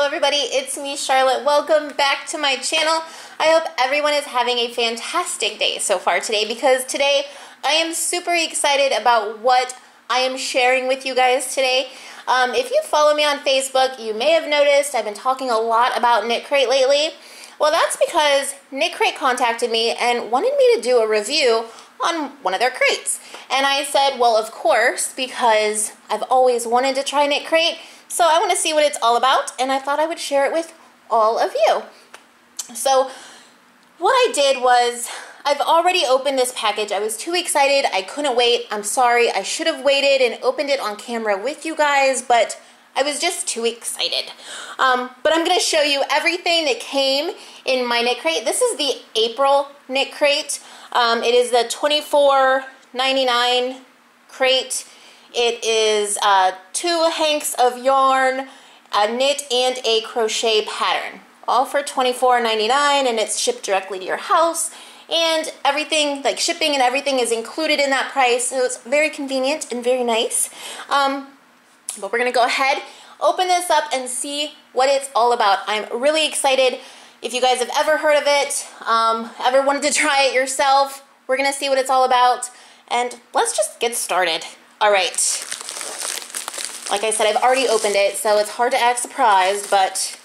everybody, it's me, Charlotte. Welcome back to my channel. I hope everyone is having a fantastic day so far today, because today I am super excited about what I am sharing with you guys today. If you follow me on Facebook, you may have noticed I've been talking a lot about KnitCrate lately. Well, that's because KnitCrate contacted me and wanted me to do a review on one of their crates. And I said, well, of course, because I've always wanted to try KnitCrate, so I want to see what it's all about, and I thought I would share it with all of you. So what I did was, I've already opened this package. I was too excited. I couldn't wait. I'm sorry. I should have waited and opened it on camera with you guys, but I was just too excited. But I'm going to show you everything that came in my KnitCrate. This is the April KnitCrate. It is the $24.99 crate. It is 2 hanks of yarn, a knit, and a crochet pattern. All for $24.99, and it's shipped directly to your house. And everything, like shipping and everything, is included in that price, so it's very convenient and very nice. But we're going to go ahead, open this up, and see what it's all about. I'm really excited. If you guys have ever heard of it, ever wanted to try it yourself, we're going to see what it's all about. And let's just get started. All right. Like I said, I've already opened it, so it's hard to act surprised, but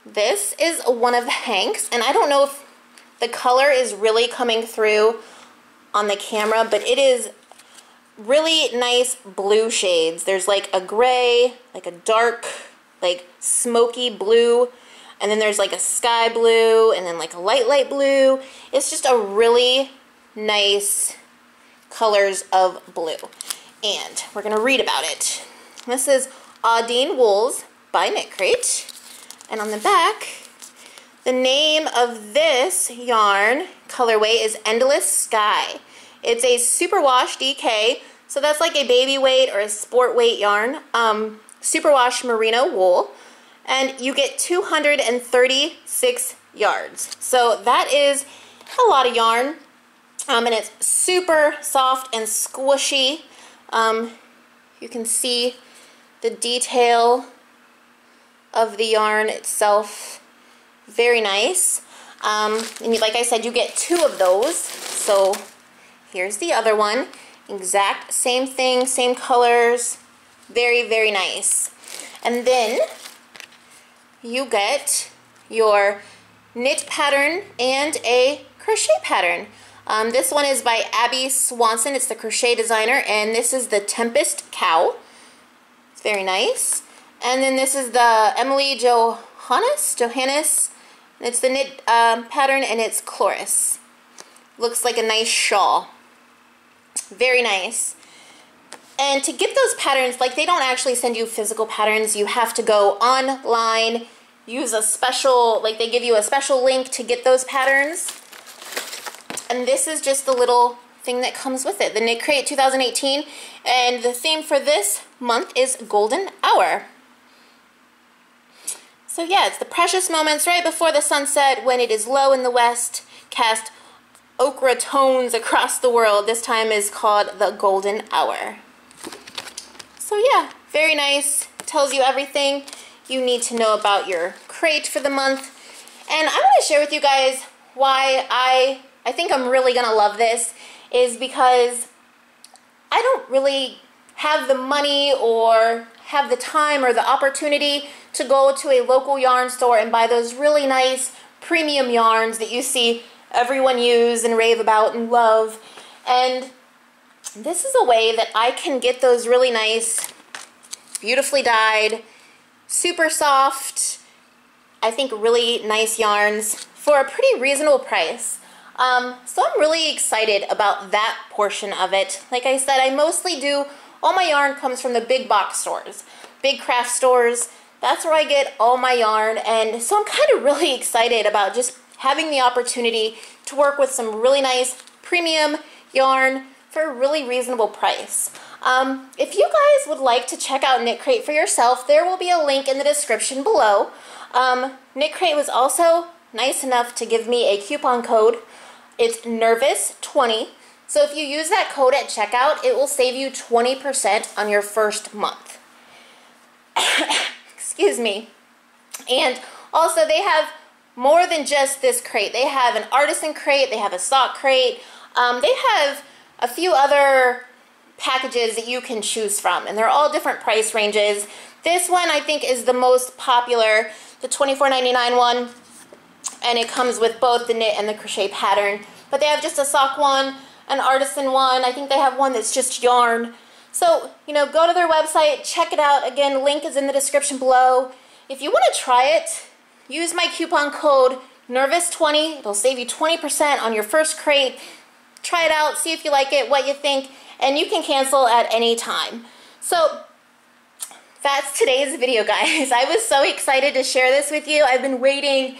this is one of the hanks, and I don't know if the color is really coming through on the camera, but it is really nice blue shades. There's like a gray, like a dark, like smoky blue, and then there's like a sky blue, and then like a light blue. It's just a really nice colors of blue. And we're going to read about it. This is Audine Wools by KnitCrate. And on the back, the name of this yarn colorway is Endless Sky. It's a superwash DK, so that's like a baby weight or a sport weight yarn. Superwash merino wool, and you get 236 yards. So that is a lot of yarn, and it's super soft and squishy. You can see the detail of the yarn itself. Very nice. And like I said, you get 2 of those. So here's the other one. Exact same thing, same colors. Very, very nice. And then you get your knit pattern and a crochet pattern. This one is by Abby Swanson. It's the crochet designer, and this is the Tempest Cow. It's very nice. And then this is the Emily Johannes. It's the knit pattern, and it's Chloris. Looks like a nice shawl. Very nice. And to get those patterns, like, they don't actually send you physical patterns. You have to go online, use a special, like, they give you a special link to get those patterns. And this is just the little thing that comes with it, the KnitCrate 2018. And the theme for this month is Golden Hour. So yeah, it's the precious moments right before the sunset, when it is low in the west, cast ochre tones across the world. This time is called the Golden Hour. So yeah, very nice. Tells you everything you need to know about your crate for the month. And I want to share with you guys why I think I'm really going to love this, is because I don't really have the money or have the time or the opportunity to go to a local yarn store and buy those really nice premium yarns that you see everyone use and rave about and love. And this is a way that I can get those really nice, beautifully dyed, super soft, I think really nice yarns for a pretty reasonable price. So I'm really excited about that portion of it. Like I said, I mostly do, all my yarn comes from the big box stores, big craft stores. That's where I get all my yarn, and so I'm kind of really excited about just having the opportunity to work with some really nice premium yarn for a really reasonable price. If you guys would like to check out KnitCrate for yourself, there will be a link in the description below. KnitCrate was also nice enough to give me a coupon code. It's NERVOUS20. So if you use that code at checkout, it will save you 20% on your first month. Excuse me. And also they have more than just this crate. They have an artisan crate, they have a sock crate, they have a few other packages that you can choose from, and they're all different price ranges. This one I think is the most popular, the $24.99 one, and it comes with both the knit and the crochet pattern. But they have just a sock one, an artisan one, I think they have one that's just yarn. So, you know, go to their website, check it out. Again, link is in the description below. If you want to try it, use my coupon code NERVOUS20. It'll save you 20% on your first crate. Try it out, see if you like it, what you think, and you can cancel at any time. So that's today's video, guys. I was so excited to share this with you. I've been waiting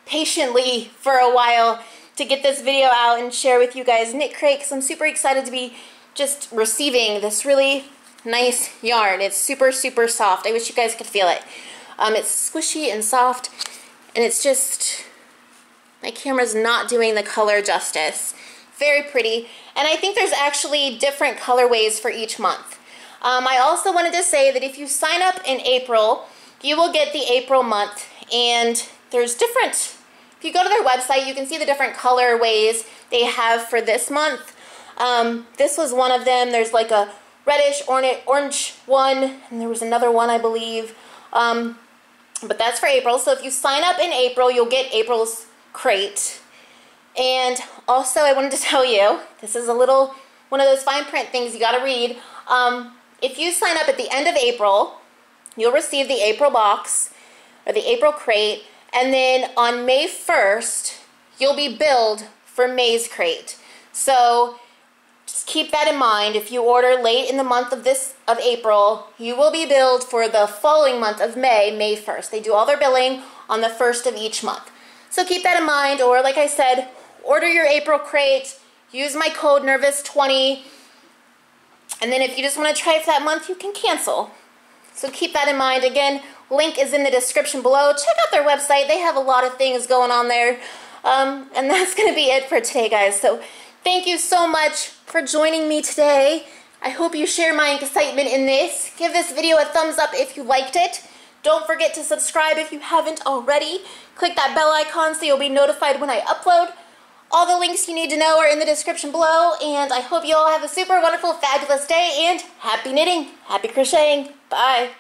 patiently for a while to get this video out and share with you guys KnitCrate, because I'm super excited to be just receiving this really nice yarn. It's super, super soft. I wish you guys could feel it. It's squishy and soft, and it's just, my camera's not doing the color justice. Very pretty, and I think there's actually different colorways for each month. I also wanted to say that if you sign up in April, you will get the April month, and there's different, if you go to their website, you can see the different colorways they have for this month. This was one of them. There's like a reddish orange one, and there was another one, I believe. But that's for April. So if you sign up in April, you'll get April's crate. And also I wanted to tell you, this is a little, one of those fine print things you gotta read. If you sign up at the end of April, you'll receive the April box, or the April crate, and then on May 1st, you'll be billed for May's crate. So just keep that in mind. If you order late in the month of April, you will be billed for the following month of May 1st. They do all their billing on the 1st of each month. So keep that in mind, or like I said, order your April crate, use my code NERVOUS20, and then if you just want to try it for that month, you can cancel. So keep that in mind. Again, link is in the description below. Check out their website. They have a lot of things going on there. And that's going to be it for today, guys. So thank you so much for joining me today. I hope you share my excitement in this. Give this video a thumbs up if you liked it. Don't forget to subscribe if you haven't already. Click that bell icon so you'll be notified when I upload. All the links you need to know are in the description below, and I hope you all have a super wonderful, fabulous day, and happy knitting, happy crocheting. Bye.